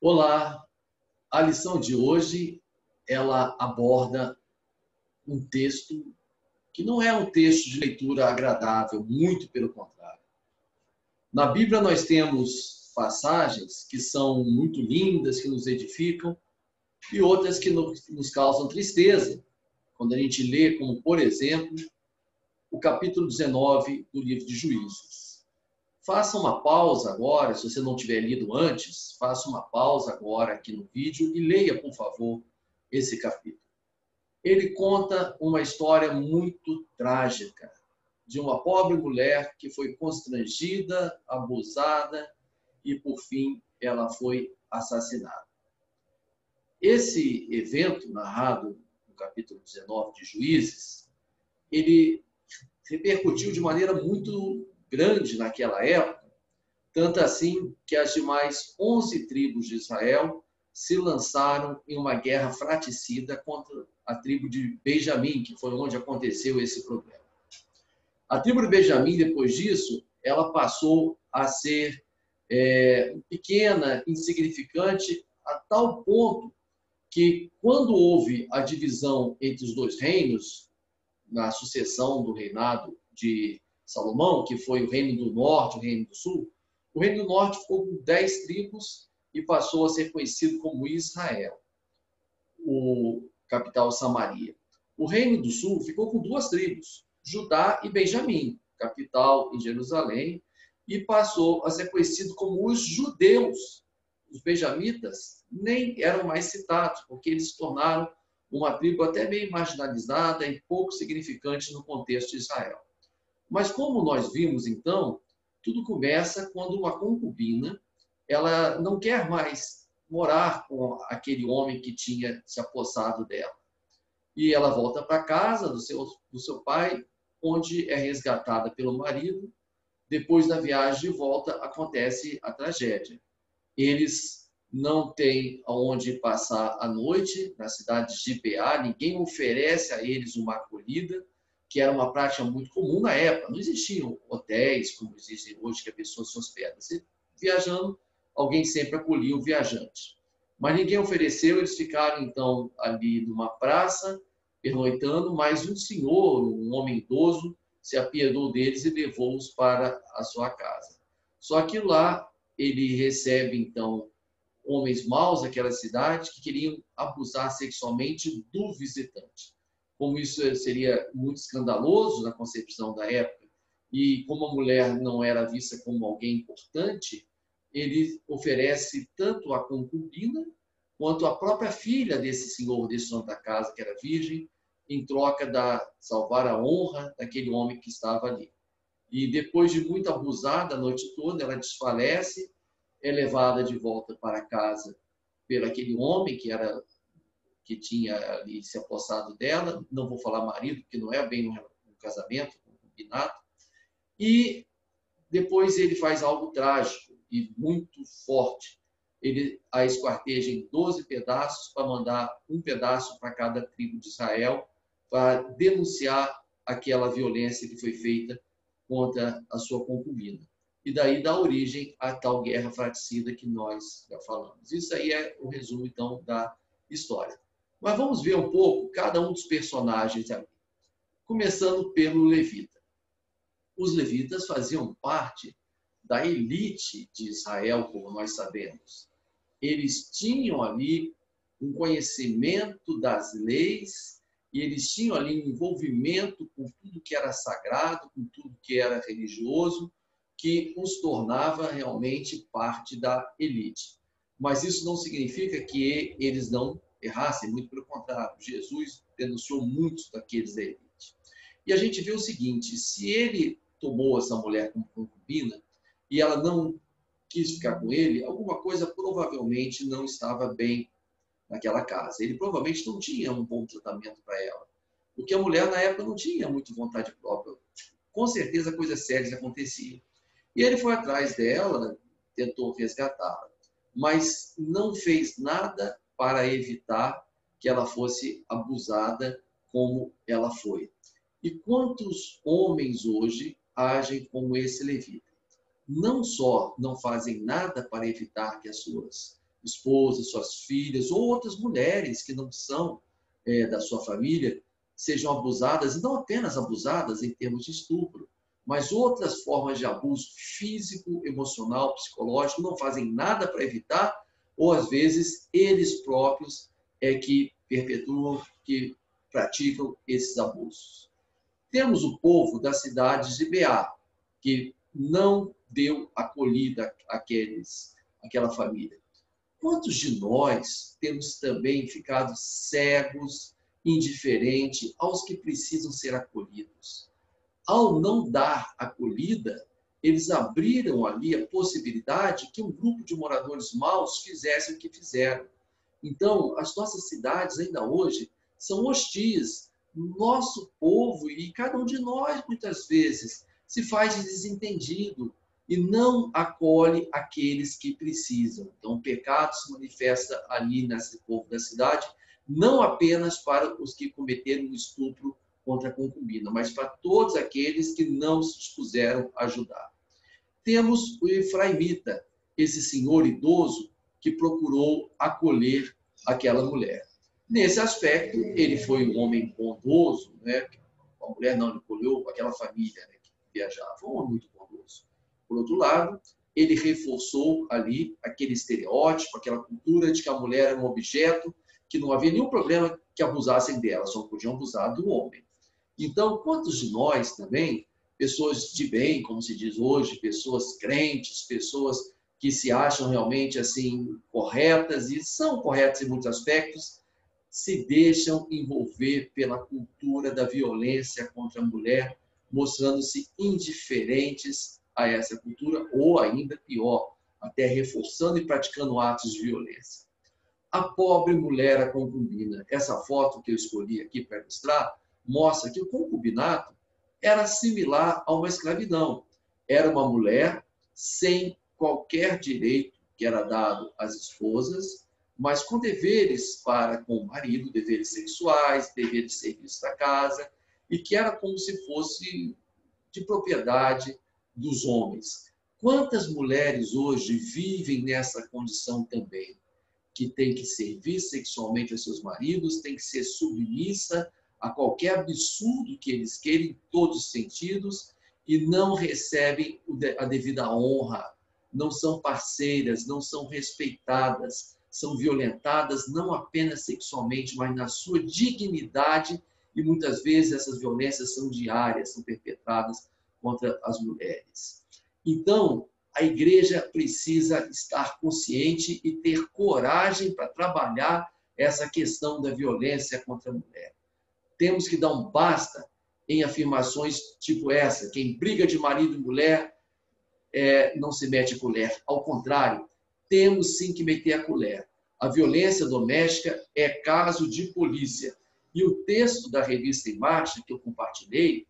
Olá, a lição de hoje, ela aborda um texto que não é um texto de leitura agradável, muito pelo contrário. Na Bíblia nós temos passagens que são muito lindas, que nos edificam, e outras que nos causam tristeza, quando a gente lê, como por exemplo, o capítulo 19 do livro de Juízes. Faça uma pausa agora, se você não tiver lido antes, faça uma pausa agora aqui no vídeo e leia, por favor, esse capítulo. Ele conta uma história muito trágica de uma pobre mulher que foi constrangida, abusada e, por fim, ela foi assassinada. Esse evento, narrado no capítulo 19 de Juízes, ele repercutiu de maneira muito grande naquela época, tanto assim que as demais 11 tribos de Israel se lançaram em uma guerra fratricida contra a tribo de Benjamim, que foi onde aconteceu esse problema. A tribo de Benjamim, depois disso, ela passou a ser pequena, insignificante, a tal ponto que, quando houve a divisão entre os dois reinos, na sucessão do reinado de Salomão, que foi o reino do norte, o reino do sul, o reino do norte ficou com 10 tribos e passou a ser conhecido como Israel, o capital Samaria. O reino do sul ficou com 2 tribos, Judá e Benjamim, capital em Jerusalém, e passou a ser conhecido como os judeus. Os benjamitas nem eram mais citados, porque eles se tornaram uma tribo até meio marginalizada e pouco significante no contexto de Israel. Mas como nós vimos, então, tudo começa quando uma concubina, ela não quer mais morar com aquele homem que tinha se apossado dela. E ela volta para a casa do seu pai, onde é resgatada pelo marido. Depois da viagem de volta, acontece a tragédia. Eles não têm aonde passar a noite na cidade de Gibeá, ninguém oferece a eles uma acolhida, que era uma prática muito comum na época. Não existiam hotéis como existem hoje, que a pessoa se hospeda. Você, viajando, alguém sempre acolhia o viajante. Mas ninguém ofereceu, eles ficaram então ali numa praça, pernoitando, mas um senhor, um homem idoso, se apiedou deles e levou-os para a sua casa. Só que lá ele recebe então homens maus daquela cidade que queriam abusar sexualmente do visitante. Como isso seria muito escandaloso na concepção da época, e como a mulher não era vista como alguém importante, ele oferece tanto a concubina quanto a própria filha desse senhor, desse dono da casa, que era virgem, em troca de salvar a honra daquele homem que estava ali. E depois de muito abusada a noite toda, ela desfalece, é levada de volta para casa por aquele homem que tinha ali se apossado dela, não vou falar marido, porque não é bem um casamento, um concubinato, e depois ele faz algo trágico e muito forte. Ele a esquarteja em 12 pedaços para mandar um pedaço para cada tribo de Israel para denunciar aquela violência que foi feita contra a sua concubina. E daí dá origem à tal guerra fratricida que nós já falamos. Isso aí é o resumo, então, da história. Mas vamos ver um pouco cada um dos personagens ali. Começando pelo levita. Os levitas faziam parte da elite de Israel, como nós sabemos. Eles tinham ali um conhecimento das leis e eles tinham ali um envolvimento com tudo que era sagrado, com tudo que era religioso, que os tornava realmente parte da elite. Mas isso não significa que eles não errassem, muito pelo contrário. Jesus denunciou muitos daqueles da elite. E a gente vê o seguinte, se ele tomou essa mulher como concubina e ela não quis ficar com ele, alguma coisa provavelmente não estava bem naquela casa. Ele provavelmente não tinha um bom tratamento para ela, porque a mulher na época não tinha muito vontade própria. Com certeza coisas sérias aconteciam. E ele foi atrás dela, tentou resgatá-la, mas não fez nada para evitar que ela fosse abusada como ela foi. E quantos homens hoje agem como esse levita? Não só não fazem nada para evitar que as suas esposa, suas filhas, ou outras mulheres que não são da sua família, sejam abusadas, e não apenas abusadas em termos de estupro, mas outras formas de abuso físico, emocional, psicológico, não fazem nada para evitar, ou às vezes eles próprios é que perpetuam, que praticam esses abusos. Temos o povo das cidades de Beá, que não deu acolhida àquela família. Quantos de nós temos também ficado cegos, indiferentes aos que precisam ser acolhidos? Ao não dar acolhida, eles abriram ali a possibilidade que um grupo de moradores maus fizessem o que fizeram. Então, as nossas cidades ainda hoje são hostis. Nosso povo e cada um de nós, muitas vezes, se faz de desentendido e não acolhe aqueles que precisam. Então, o pecado se manifesta ali nesse povo da cidade, não apenas para os que cometeram o estupro contra a concubina, mas para todos aqueles que não se dispuseram a ajudar. Temos o efraimita, esse senhor idoso que procurou acolher aquela mulher. Nesse aspecto, ele foi um homem bondoso, né? A mulher não acolheu aquela família, né, que viajava, um homem muito bondoso. Por outro lado, ele reforçou ali aquele estereótipo, aquela cultura de que a mulher era um objeto, que não havia nenhum problema que abusassem dela, só podiam abusar do homem. Então, quantos de nós também, pessoas de bem, como se diz hoje, pessoas crentes, pessoas que se acham realmente assim corretas e são corretas em muitos aspectos, se deixam envolver pela cultura da violência contra a mulher, mostrando-se indiferentes a essa cultura, ou ainda pior, até reforçando e praticando atos de violência. A pobre mulher, a concubina. Essa foto que eu escolhi aqui para ilustrar mostra que o concubinato era similar a uma escravidão. Era uma mulher sem qualquer direito que era dado às esposas, mas com deveres para com o marido, deveres sexuais, deveres de serviço da casa, e que era como se fosse de propriedade dos homens. Quantas mulheres hoje vivem nessa condição também? Que tem que servir sexualmente a seus maridos, tem que ser submissa a qualquer absurdo que eles queiram, em todos os sentidos, e não recebem a devida honra, não são parceiras, não são respeitadas, são violentadas não apenas sexualmente, mas na sua dignidade, e muitas vezes essas violências são diárias, são perpetradas contra as mulheres. Então, a igreja precisa estar consciente e ter coragem para trabalhar essa questão da violência contra a mulher. Temos que dar um basta em afirmações tipo essa: quem briga de marido e mulher não se mete a colher. Ao contrário, temos sim que meter a colher. A violência doméstica é caso de polícia. E o texto da revista Em Marcha, que eu compartilhei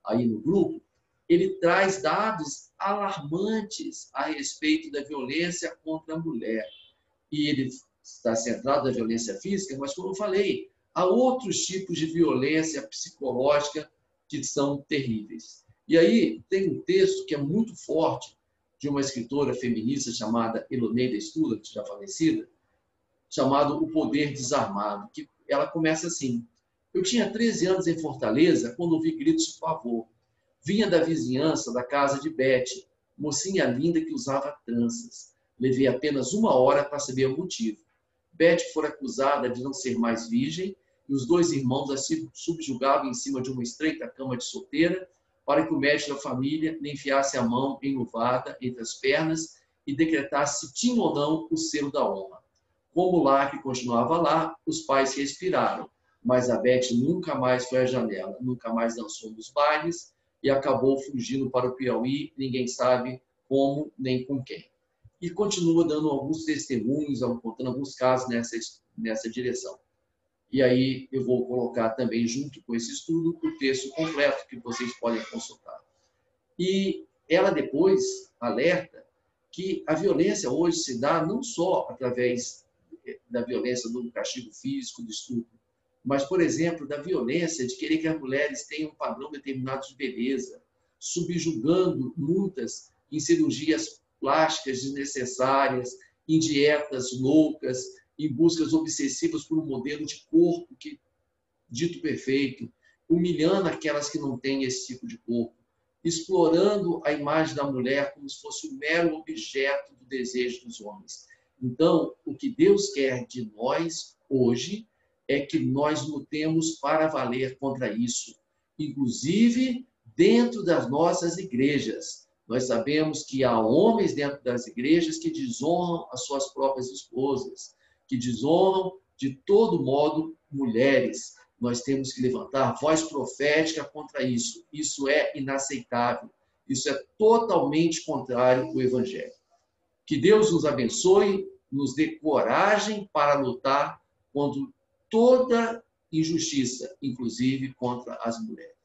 aí no grupo, ele traz dados alarmantes a respeito da violência contra a mulher. E ele está centrado na violência física, mas, como eu falei, há outros tipos de violência psicológica que são terríveis. E aí tem um texto que é muito forte, de uma escritora feminista chamada Eloneida Stula, já falecida, chamado O Poder Desarmado, que ela começa assim: eu tinha 13 anos em Fortaleza quando ouvi gritos de pavor. Vinha da vizinhança da casa de Beth, mocinha linda que usava tranças. Levei apenas 1 hora para saber o motivo. Beth fora acusada de não ser mais virgem e os 2 irmãos a subjugavam em cima de uma estreita cama de solteira para que o médico da família lhe enfiasse a mão enluvada entre as pernas e decretasse se tinha ou não o selo da honra. Como o lacre continuava lá, os pais respiraram, mas a Beth nunca mais foi à janela, nunca mais dançou nos bailes e acabou fugindo para o Piauí, ninguém sabe como nem com quem. E continua dando alguns testemunhos, contando alguns casos nessa direção. E aí eu vou colocar também, junto com esse estudo, o texto completo que vocês podem consultar. E ela depois alerta que a violência hoje se dá não só através da violência do castigo físico, do estupro, mas, por exemplo, da violência de querer que as mulheres tenham um padrão determinado de beleza, subjugando muitas em cirurgias plásticas desnecessárias, em dietas loucas, em buscas obsessivas por um modelo de corpo que, dito perfeito, humilhando aquelas que não têm esse tipo de corpo, explorando a imagem da mulher como se fosse um mero objeto do desejo dos homens. Então, o que Deus quer de nós hoje é que nós lutemos para valer contra isso, inclusive dentro das nossas igrejas. Nós sabemos que há homens dentro das igrejas que desonram as suas próprias esposas, que desonram de todo modo mulheres. Nós temos que levantar voz profética contra isso. Isso é inaceitável. Isso é totalmente contrário ao Evangelho. Que Deus nos abençoe, nos dê coragem para lutar contra toda injustiça, inclusive contra as mulheres.